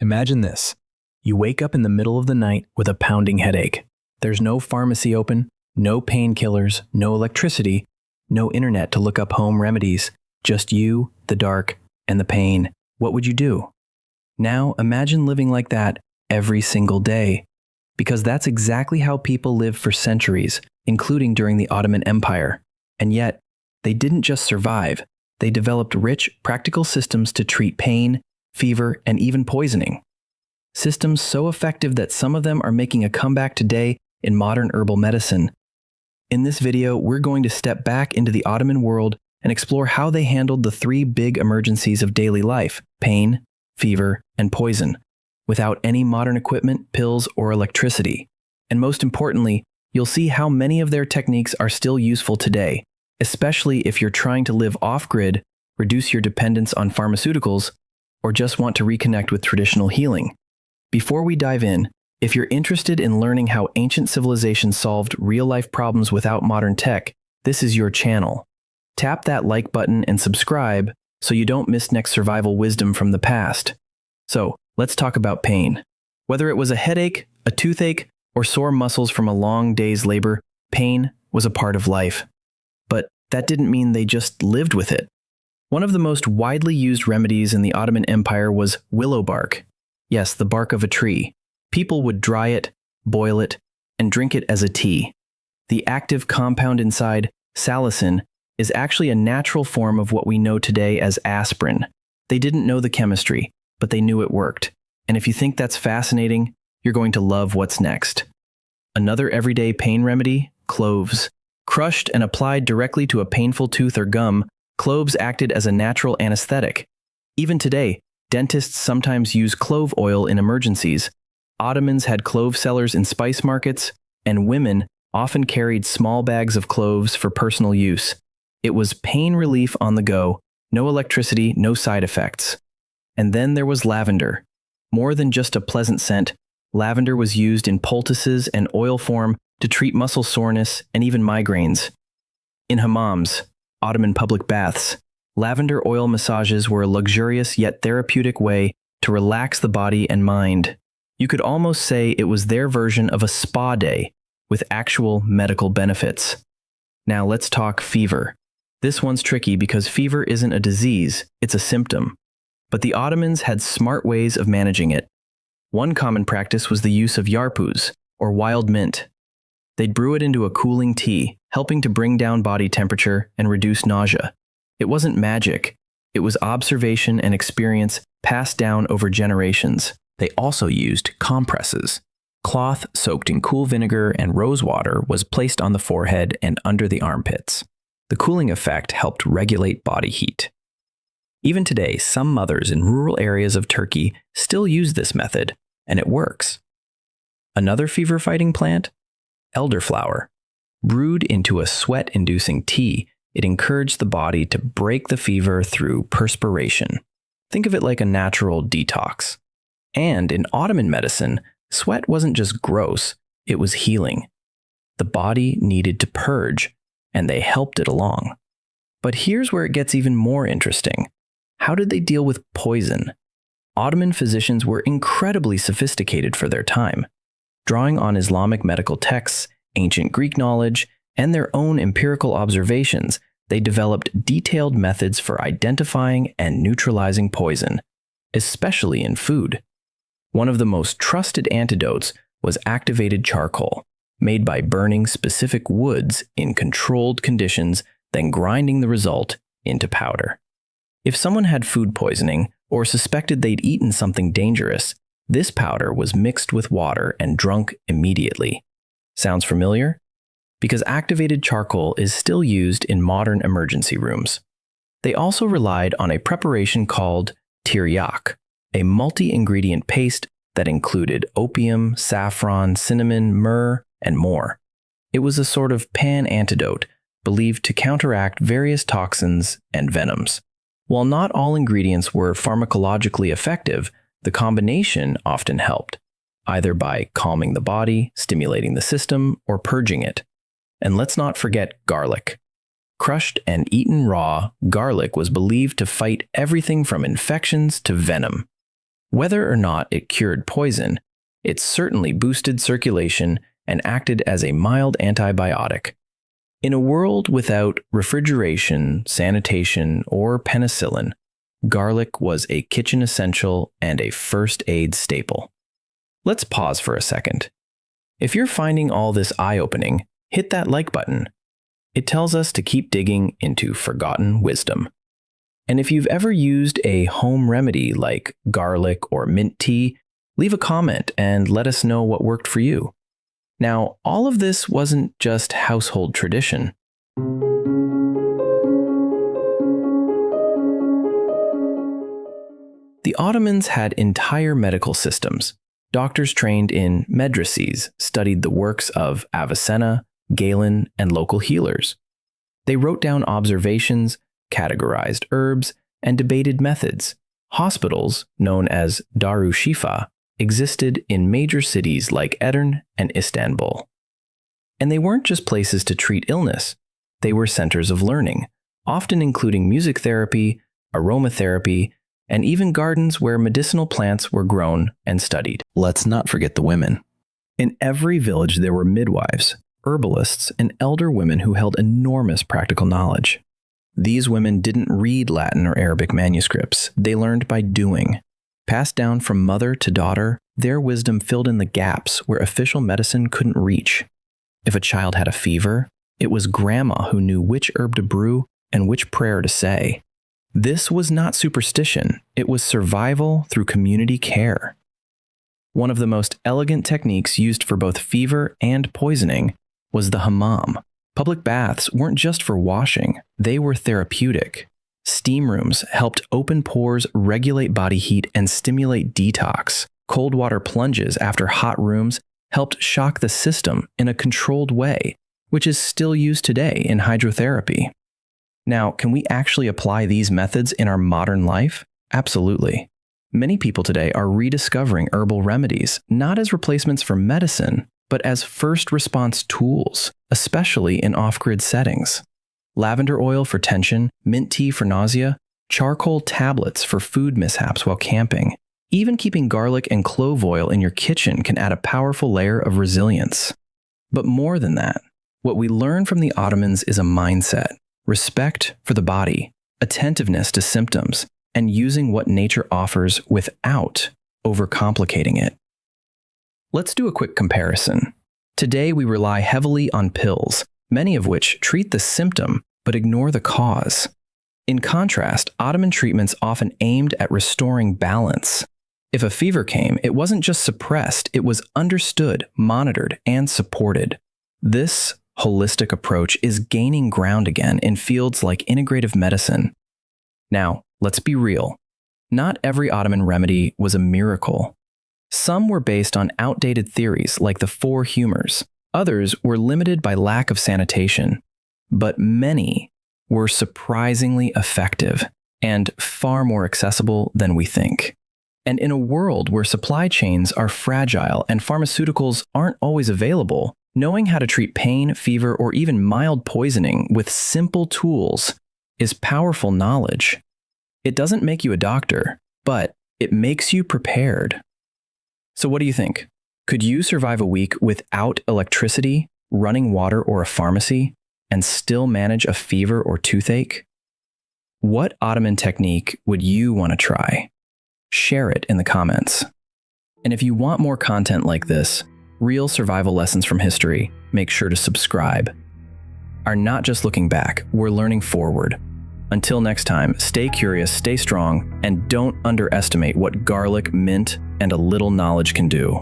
Imagine this. You wake up in the middle of the night with a pounding headache. There's no pharmacy open, no painkillers, no electricity, no internet to look up home remedies, just you, the dark, and the pain. What would you do? Now imagine living like that every single day. Because that's exactly how people lived for centuries, including during the Ottoman Empire. And yet, they didn't just survive. They developed rich, practical systems to treat pain, fever, and even poisoning. Systems so effective that some of them are making a comeback today in modern herbal medicine. In this video, we're going to step back into the Ottoman world and explore how they handled the three big emergencies of daily life: pain, fever, and poison, without any modern equipment, pills, or electricity. And most importantly, you'll see how many of their techniques are still useful today, especially if you're trying to live off-grid, reduce your dependence on pharmaceuticals, or just want to reconnect with traditional healing. Before we dive in, if you're interested in learning how ancient civilizations solved real-life problems without modern tech, this is your channel. Tap that like button and subscribe so you don't miss next survival wisdom from the past. So, let's talk about pain. Whether it was a headache, a toothache, or sore muscles from a long day's labor, pain was a part of life. But that didn't mean they just lived with it. One of the most widely used remedies in the Ottoman Empire was willow bark. Yes, the bark of a tree. People would dry it, boil it, and drink it as a tea. The active compound inside, salicin, is actually a natural form of what we know today as aspirin. They didn't know the chemistry, but they knew it worked. And if you think that's fascinating, you're going to love what's next. Another everyday pain remedy, cloves. Crushed and applied directly to a painful tooth or gum, cloves acted as a natural anesthetic. Even today, dentists sometimes use clove oil in emergencies. Ottomans had clove sellers in spice markets, and women often carried small bags of cloves for personal use. It was pain relief on the go, no electricity, no side effects. And then there was lavender. More than just a pleasant scent, lavender was used in poultices and oil form to treat muscle soreness and even migraines. In hammams, Ottoman public baths, lavender oil massages were a luxurious yet therapeutic way to relax the body and mind. You could almost say it was their version of a spa day with actual medical benefits. Now let's talk fever. This one's tricky because fever isn't a disease, it's a symptom. But the Ottomans had smart ways of managing it. One common practice was the use of yarpuz, or wild mint. They'd brew it into a cooling tea, helping to bring down body temperature and reduce nausea. It wasn't magic. It was observation and experience passed down over generations. They also used compresses. Cloth soaked in cool vinegar and rose water was placed on the forehead and under the armpits. The cooling effect helped regulate body heat. Even today, some mothers in rural areas of Turkey still use this method, and it works. Another fever-fighting plant? Elderflower. Brewed into a sweat-inducing tea, it encouraged the body to break the fever through perspiration. Think of it like a natural detox. And in Ottoman medicine, sweat wasn't just gross, it was healing. The body needed to purge, and they helped it along. But here's where it gets even more interesting. How did they deal with poison? Ottoman physicians were incredibly sophisticated for their time. Drawing on Islamic medical texts, ancient Greek knowledge, and their own empirical observations, they developed detailed methods for identifying and neutralizing poison, especially in food. One of the most trusted antidotes was activated charcoal, made by burning specific woods in controlled conditions, then grinding the result into powder. If someone had food poisoning or suspected they'd eaten something dangerous, this powder was mixed with water and drunk immediately. Sounds familiar? Because activated charcoal is still used in modern emergency rooms. They also relied on a preparation called tiryak, a multi-ingredient paste that included opium, saffron, cinnamon, myrrh, and more. It was a sort of pan-antidote, believed to counteract various toxins and venoms. While not all ingredients were pharmacologically effective, the combination often helped, either by calming the body, stimulating the system, or purging it. And let's not forget garlic. Crushed and eaten raw, garlic was believed to fight everything from infections to venom. Whether or not it cured poison, it certainly boosted circulation and acted as a mild antibiotic. In a world without refrigeration, sanitation, or penicillin, garlic was a kitchen essential and a first aid staple. Let's pause for a second. If you're finding all this eye-opening, hit that like button. It tells us to keep digging into forgotten wisdom. And if you've ever used a home remedy like garlic or mint tea, leave a comment and let us know what worked for you. Now, all of this wasn't just household tradition. The Ottomans had entire medical systems. Doctors trained in madrases studied the works of Avicenna, Galen, and local healers. They wrote down observations, categorized herbs, and debated methods. Hospitals, known as Daru Shifa, existed in major cities like Edirne and Istanbul. And they weren't just places to treat illness, they were centers of learning, often including music therapy, aromatherapy, and even gardens where medicinal plants were grown and studied. Let's not forget the women. In every village there were midwives, herbalists, and elder women who held enormous practical knowledge. These women didn't read Latin or Arabic manuscripts, they learned by doing. Passed down from mother to daughter, their wisdom filled in the gaps where official medicine couldn't reach. If a child had a fever, it was grandma who knew which herb to brew and which prayer to say. This was not superstition, it was survival through community care. One of the most elegant techniques used for both fever and poisoning was the hammam. Public baths weren't just for washing, they were therapeutic. Steam rooms helped open pores, regulate body heat, and stimulate detox. Cold water plunges after hot rooms helped shock the system in a controlled way, which is still used today in hydrotherapy. Now, can we actually apply these methods in our modern life? Absolutely. Many people today are rediscovering herbal remedies, not as replacements for medicine, but as first response tools, especially in off-grid settings. Lavender oil for tension, mint tea for nausea, charcoal tablets for food mishaps while camping. Even keeping garlic and clove oil in your kitchen can add a powerful layer of resilience. But more than that, what we learn from the Ottomans is a mindset, respect for the body, attentiveness to symptoms, and using what nature offers without overcomplicating it. Let's do a quick comparison. Today we rely heavily on pills, many of which treat the symptom but ignore the cause. In contrast, Ottoman treatments often aimed at restoring balance. If a fever came, it wasn't just suppressed, it was understood, monitored, and supported. This holistic approach is gaining ground again in fields like integrative medicine. Now, let's be real. Not every Ottoman remedy was a miracle. Some were based on outdated theories like the four humors. Others were limited by lack of sanitation. But many were surprisingly effective and far more accessible than we think. And in a world where supply chains are fragile and pharmaceuticals aren't always available, knowing how to treat pain, fever, or even mild poisoning with simple tools is powerful knowledge. It doesn't make you a doctor, but it makes you prepared. So what do you think? Could you survive a week without electricity, running water, or a pharmacy, and still manage a fever or toothache? What Ottoman technique would you want to try? Share it in the comments. And if you want more content like this, real survival lessons from history, make sure to subscribe. Are not just looking back, we're learning forward. Until next time, stay curious, stay strong, and don't underestimate what garlic, mint, and a little knowledge can do.